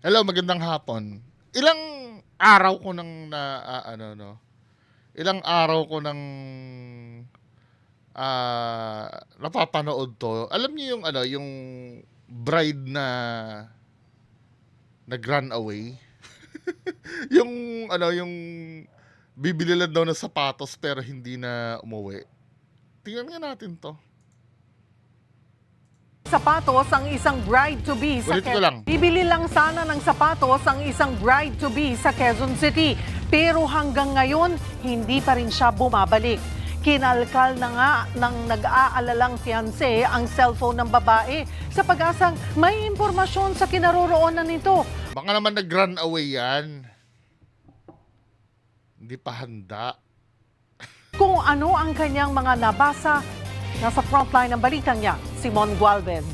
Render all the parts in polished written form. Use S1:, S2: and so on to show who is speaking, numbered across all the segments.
S1: Hello, magandang hapon. Ilang araw ko nang ilang araw ko nang napapanood 'to. Alam niyo yung yung bride na nag-run away? Yung yung bibili lang daw ng sapatos pero hindi na umuwi. Tingnan nga natin 'to.
S2: Sapatos ang isang bride-to-be sa
S1: Ulitin ko lang.
S2: Bibili lang sana ng sapatos ang isang bride-to-be sa Quezon City. Pero hanggang ngayon, hindi pa rin siya bumabalik. Kinalkal na nga ng nag-aalalang fiancé ang cellphone ng babae sa pag-asang may impormasyon sa kinaroroonan nito.
S1: Baka naman nag-run away yan. Hindi pa handa.
S2: Kung ano ang kanyang mga nabasa, nasa frontline ng balitang niya, Simon Gualvez.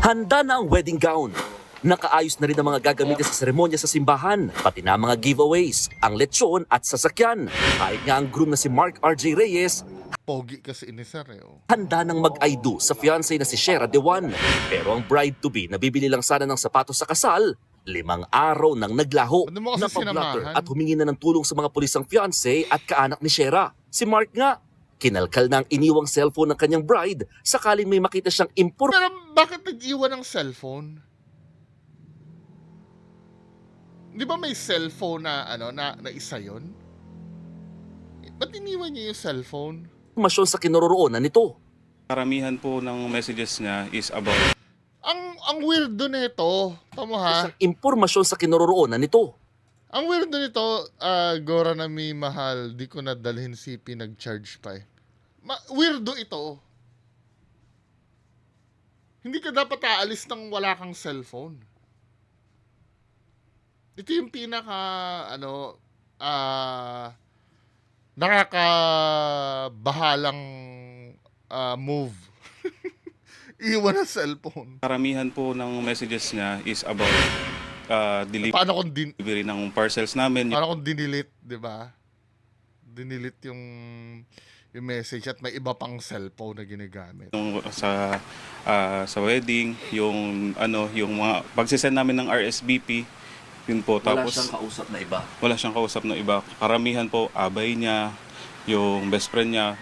S3: Handa na ang wedding gown. Nakaayos na rin ang mga gagamitin sa seremonya sa simbahan, pati na mga giveaways, ang lechon at sasakyan. Kahit nga ang groom na si Mark R.J. Reyes,
S1: Pogi kasi ni Sir eh. Oh.
S3: handa nang mag-I do sa fiancé na si Shera Dewan. Pero ang bride-to-be na bibili lang sana ng sapatos sa kasal, 5 araw nang naglaho.
S1: Ba't mo kasi
S3: Napablotter
S1: sinamahan?
S3: at humingi na ng tulong sa mga pulisang fiancé at kaanak ni Shera. Si Mark nga, kinalkal na ang iniwang cellphone ng kanyang bride sakaling may makita siyang
S1: Pero bakit nag-iwan ng cellphone? Di ba may cellphone na na isa yon? Ba't iniwan niya yung cellphone?
S3: impormasyon sa kinaroroonan nito.
S4: Karamihan po ng messages niya is about
S1: Ang weirdo nito. Tamo ha?
S3: Isang impormasyon sa kinaroroonan nito.
S1: Ang weirdo nito, Gora na may mahal, di ko nadalhin si pinag-charge pa eh. Weirdo ito. Hindi ka dapat aalis nang wala kang cellphone. Ito yung pinaka, nakakabahalang move. Iwan ang cellphone.
S4: karamihan po ng messages niya is about
S1: Paano kung
S4: delivery ng parcels namin.
S1: paano kung dinilit, di ba? Dinilit yung message at may iba pang cellphone na ginagamit.
S4: Yung sa wedding, yung yung mga pagsisend namin ng RSVP, yun po. Tapos
S3: kausap na iba.
S4: wala siyang kausap na iba. Karamihan po abay niya, yung best friend niya.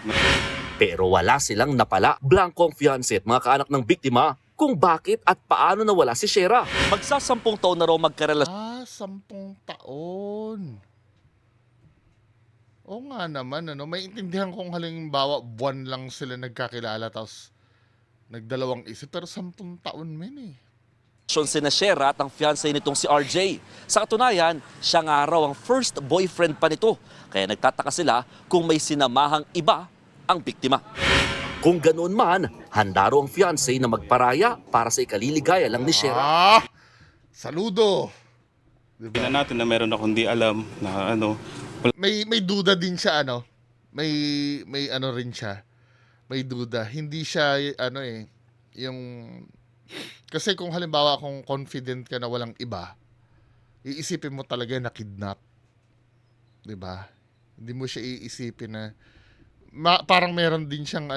S3: Pero wala silang napala. Blanco ang fiancé at mga kaanak ng biktima kung bakit at paano nawala si Shera. Magsasampung taon na raw magkarelasyon
S1: 10 taon. Oo nga naman, may intindihan kong halimbawa buwan lang sila nagkakilala tapos nagdalawang isip pero 10 taon men eh.
S3: sina Shera at ang fiancé nitong si RJ. Sa katunayan, siya nga raw ang first boyfriend pa nito. Kaya nagtataka sila kung may sinamahang iba ang biktima. Kung ganoon man, handa raw ang fiancé na magparaya para sa ikaliligaya lang ni Shera.
S1: Saludo. Diba?
S4: Tingnan natin na meron akong di alam na
S1: May duda din siya May rin siya. May duda. Hindi siya yung kasi kung halimbawa kung confident ka na walang iba, iisipin mo talaga na kidnap. 'Di ba? Hindi mo siya iisipin na parang meron din siyang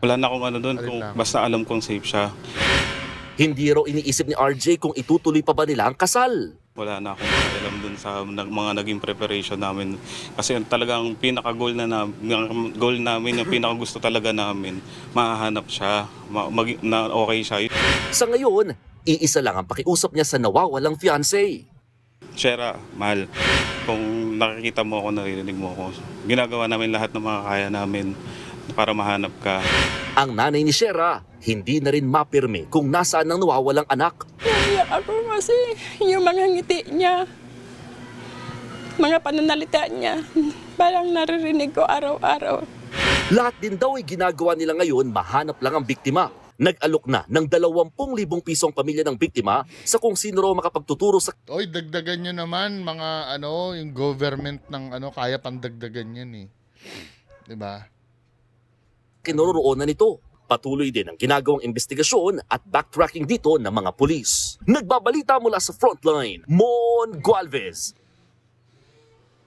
S4: wala na akong doon kung
S1: Alinlangan.
S4: basta alam kong safe siya.
S3: Hindi raw iniisip ni RJ kung itutuloy pa ba nila ang kasal.
S4: Wala na akong alam dun sa mga naging preparation namin. Kasi talagang pinaka-goal goal namin, yung pinaka-gusto talaga namin, mahahanap siya, na okay siya.
S3: Sa ngayon, iisa lang ang pakiusap niya sa nawawalang fiancé.
S4: Shera, mahal, kung nakikita mo ako, naririnig mo ako, ginagawa namin lahat ng mga kaya namin para mahanap ka.
S3: Ang nanay ni Shera, hindi na rin mapirme kung nasaan ang nawawalang anak.
S5: Naiyak ako kasi yung mga ngiti niya, mga pananalita niya, parang naririnig ko araw-araw.
S3: Lahat din daw ay ginagawa nila ngayon mahanap lang ang biktima. Nag-alok na ng 20,000 pisong pamilya ng biktima sa kung sino raw makapagtuturo sa
S1: Oy, dagdagan nyo naman mga yung government ng kaya pandagdagan yan eh. 'Di ba?
S3: kinaroroonan nito. Patuloy din ang ginagawang investigasyon at backtracking dito ng mga pulis. Nagbabalita mula sa frontline, Mon Gualvez.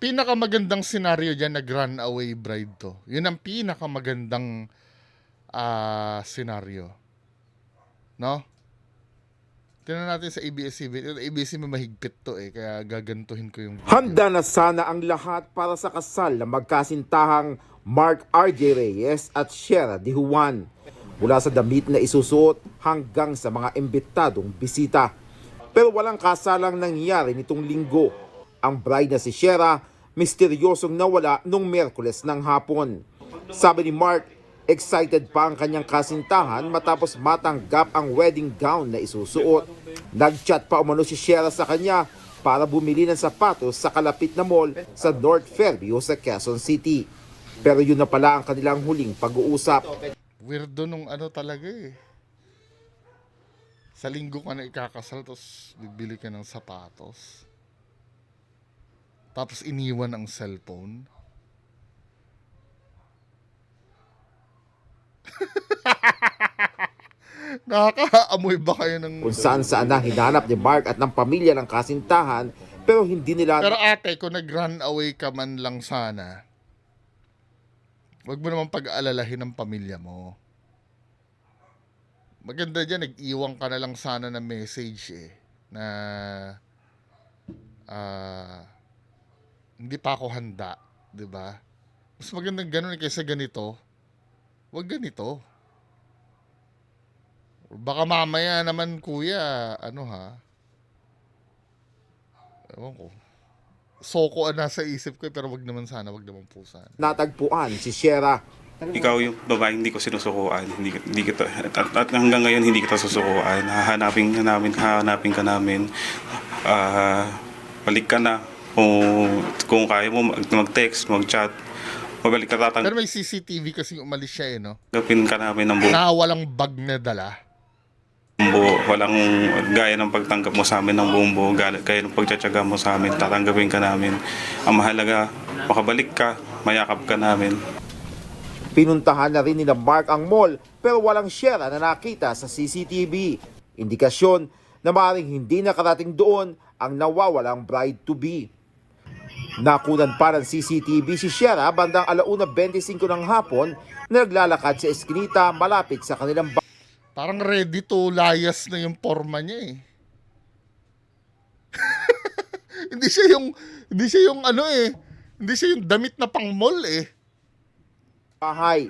S1: Pinakamagandang senaryo diyan nag-run away bride to. 'Yun ang pinakamagandang senaryo. No? Tingnan natin sa ABS-CBN. ABS-CBN mahigpit to eh, kaya gagantuhin ko yung video.
S6: Handa na sana ang lahat para sa kasal na magkasintahang Mark R.J. Reyes at Shera De Juan. Mula sa damit na isusuot hanggang sa mga imbitadong bisita. Pero walang kasalang nangyari nitong linggo. Ang bride na si Shera, misteryosong nawala nung Miyerkules ng hapon. Sabi ni Mark, excited pa ang kanyang kasintahan matapos matanggap ang wedding gown na isusuot. Nag-chat pa umano si Shera sa kanya para bumili ng sapatos sa kalapit na mall sa North Fairview sa Quezon City. Pero yun na pala ang kanilang huling pag-uusap.
S1: Weirdo nung ano talaga eh. Sa linggo ka na ikakasal, tapos bibili ka ng sapatos. Tapos iniwan ang cellphone. Nakakaamoy ba kayo ng...
S6: Kung saan na hinanap ni Mark at ng pamilya ng kasintahan pero hindi nila...
S1: Pero ate, kung nag-run away ka man lang sana, wag mo naman pag-aalalahin ng pamilya mo. Maganda dyan, nag-iwan ka na lang sana ng message eh, na hindi pa ako handa, di ba? Mas magandang ganun kaysa ganito. Wag ganito. Baka mamaya naman kuya, ano ha? Ewan ko. Soko ang nasa isip ko pero wag naman sana, wag naman po sana.
S6: Natagpuan si Shera.
S4: Ikaw yung babae, hindi ko sinusukuan. Hindi kita, at hanggang ngayon hindi kita susukuan. Hahanapin ka namin. Balik ka na. Kung kaya mo mag-text, mag-chat. Mabalik ka
S1: Pero may CCTV kasi umalis siya eh, no?
S4: Tanggapin ka namin ng buo.
S1: Na walang bag na dala.
S4: Walang gaya ng pagtanggap mo sa amin ng buong buo, gaya ng pagtsatsaga mo sa amin, tatanggapin ka namin. Ang mahalaga, makabalik ka, mayakap ka namin.
S6: Pinuntahan na rin nila Mark ang mall pero walang Shera na nakita sa CCTV. Indikasyon na maaaring hindi nakarating doon ang nawawalang bride-to-be. Nakunan pa ng CCTV si Shera bandang 1:25 ng hapon na naglalakad sa eskinita malapit sa kanilang
S1: Parang ready to layas na yung forma niya eh. Hindi siya yung ano eh. Hindi siya yung damit na pang mall eh.
S6: bahay.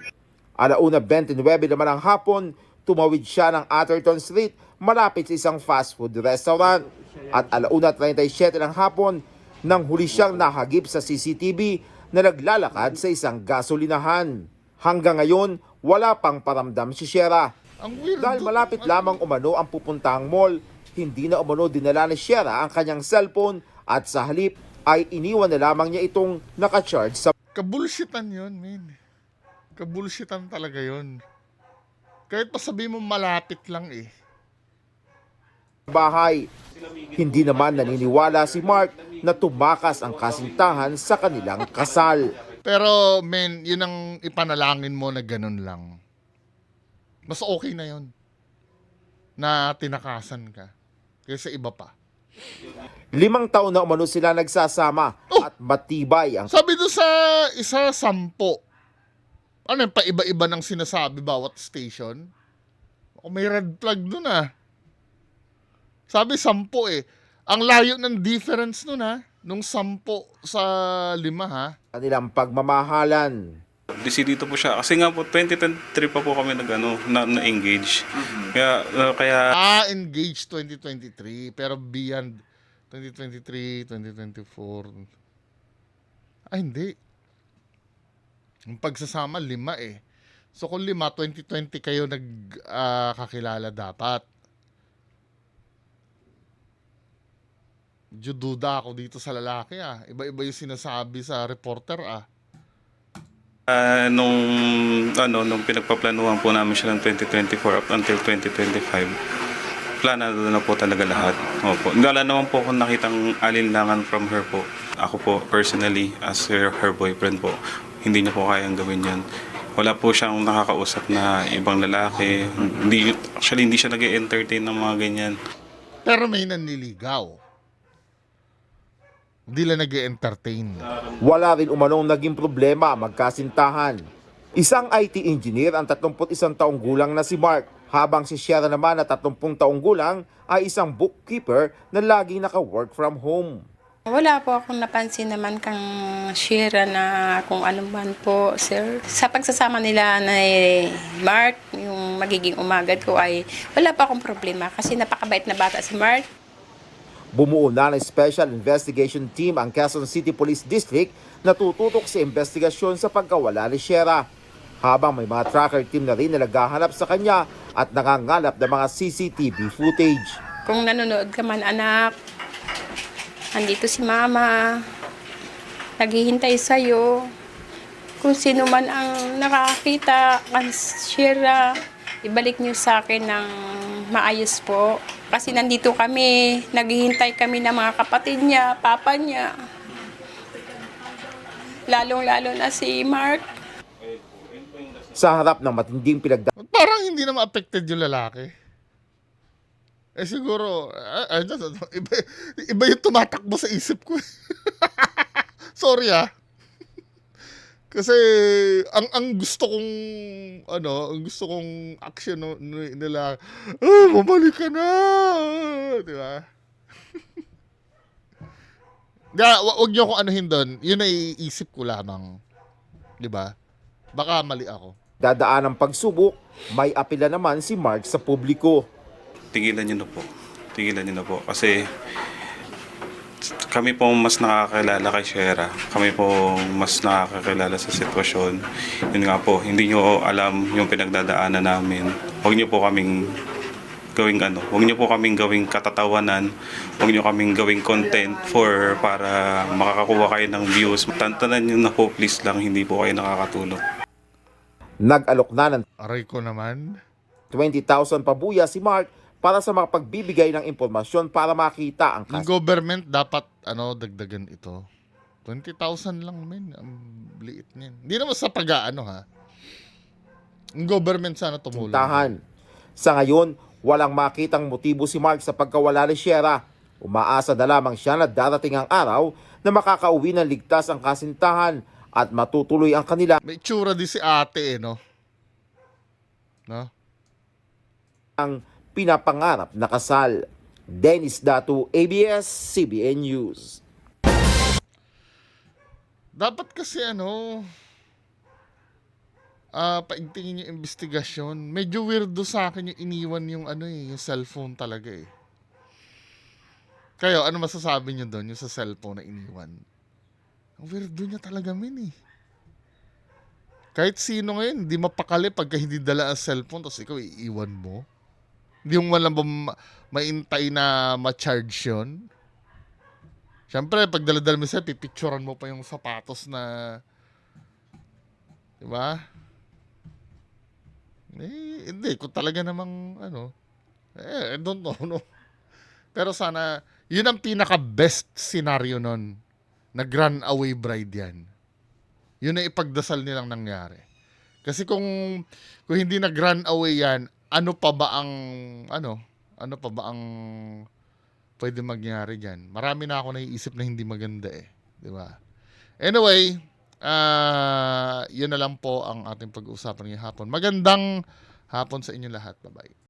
S6: 1:29 naman ng hapon, tumawid siya ng Atherton Street malapit sa isang fast food restaurant. At 1:37 ng hapon, nang huli siyang nahagip sa CCTV na naglalakad sa isang gasolinahan. Hanggang ngayon, wala pang paramdam si Shera.
S1: Ang weird.
S6: Dahil malapit lamang umano ang pupuntahang mall, hindi na umano dinala ni Shera ang kanyang cellphone at sa halip ay iniwan na lamang niya itong nakacharge sa
S1: Kabulshitan yun, man. Kabulshitan talaga yun. Kahit pa sabihin mo malapit lang eh.
S6: bahay. Hindi naman naniniwala si Mark na tumakas ang kasintahan sa kanilang kasal.
S1: Pero men, yun ang ipanalangin mo na ganun lang. Mas okay na yun. Na tinakasan ka. Kaysa iba pa.
S6: 5 taon na umano sila nagsasama at matibay ang
S1: Sabi doon sa isa 10. Ano yung paiba-iba ng sinasabi bawat station? O may red flag doon ah. Sabi 10 eh. Ang layo ng difference nun ha. Nung 10 sa 5 ha.
S6: kanilang pagmamahalan.
S4: Decidito po siya. Kasi nga po, 2023 pa po kami na-engage. Kaya
S1: Engaged 2023. Pero beyond 2023, 2024. Hindi. Yung pagsasama, 5 eh. So kung 5, 2020 kayo nagkakilala dapat. Medyo duda ako dito sa lalaki ah. Iba-iba yung sinasabi sa reporter ah.
S4: nung pinagpaplanuhan po namin siya ng 2024 up until 2025, planado na po talaga lahat. Opo. Wala naman po akong nakitang alinlangan from her po. Ako po, personally, as her boyfriend po, hindi niya po kayang gawin yan. Wala po siyang nakakausap na ibang lalaki. Hindi siya nag-entertain ng mga ganyan.
S1: Pero may nanliligaw. Hindi lang nag-entertain.
S6: Wala rin umanong naging problema ang magkasintahan. Isang IT engineer ang 31 taong gulang na si Mark Habang si Shera naman na 30 taong gulang ay isang bookkeeper na laging naka-work from home.
S5: Wala po akong napansin naman kang Shera na kung ano man po, sir. Sa pagsasama nila na Mark, yung magiging umagad ko ay wala pa akong problema kasi napakabait na bata si Mark.
S6: Bumuo na ng Special Investigation Team ang Quezon City Police District na tututok sa investigasyon sa pagkawala ni Shera. Habang may mga tracker team na rin na naghahanap sa kanya at nangangalap ng mga CCTV footage.
S5: Kung nanonood ka man, anak, andito si mama, naghihintay sa'yo. Kung sino man ang nakakita kang Shera, ibalik niyo sa akin ng maayos po. Kasi nandito kami, naghihintay kami ng mga kapatid niya, papa niya. Lalong-lalo na si Mark.
S6: Sa harap ng matinding
S1: Parang hindi naman affected yung lalaki. Siguro, iba yung tumatakbo sa isip ko. Sorry Kasi ang gusto kong ang gusto kong action nila, bumalik ka na, di ba? Wag niyo akong anuhin doon. Yun ay isip ko lamang. Di ba? Baka mali ako.
S6: dadaan ng pagsubok, may apela naman si Mark sa publiko.
S4: Tigilan niyo na po. Tigilan niyo na po. Kasi kami po mas nakakakilala kay Shera. Kami po mas nakakakilala sa sitwasyon. Yun nga po, hindi niyo alam yung pinagdadaanan namin. Huwag niyo po kaming gawing huwag niyo po kaming gawing katatawanan. Huwag niyo kaming gawing content para makakakuha kayo ng views. Tantanan niyo na po, please lang, hindi po kayo nakakatulong.
S6: Nag-alok na ng
S1: Aray ko naman.
S6: 20,000 pabuya si Mark para sa makapagbibigay ng impormasyon para makita ang
S1: Yung government dapat dagdagan ito. 20,000 lang, men. Ang liit niyan. Hindi naman sa pag-aano ha. Yung government sana tumulong.
S6: kasintahan. Sa ngayon, walang makitang motibo si Mark sa pagkawala ni Shera. Umaasa na lamang siya na darating ang araw na makakauwi ng ligtas ang kasintahan at matutuloy ang kanila
S1: May tsura din si ate no? No?
S6: ang pinapangarap na kasal. Dennis Datu, ABS-CBN News.
S1: Dapat kasi paigtingin yung investigasyon. Medyo weirdo sa akin yung iniwan yung yung cellphone talaga eh. Kayo, ano masasabi nyo doon yung sa cellphone na iniwan? Ang weirdo niya talaga, men eh. Kahit sino ngayon, hindi mapakali pagka hindi dala ang cellphone tapos ikaw iiwan mo. Hindi mo man lang maintay na ma-charge yun. Siyempre, pag daladala mo siya, pipicturan mo pa yung sapatos na... Diba? Hindi. Kung talaga namang, I don't know, no? Pero sana, yun ang pinaka-best scenario nun. Nag-runaway bride yan. Yun ang ipagdasal nilang nangyari. Kasi kung hindi nag-runaway yan, ano pa ba ang pwede mangyari diyan? Marami na ako naiisip na hindi maganda eh, 'di ba? Anyway, yun na lang po ang ating pag-uusapan ngayong hapon. Magandang hapon sa inyo lahat. Bye-bye.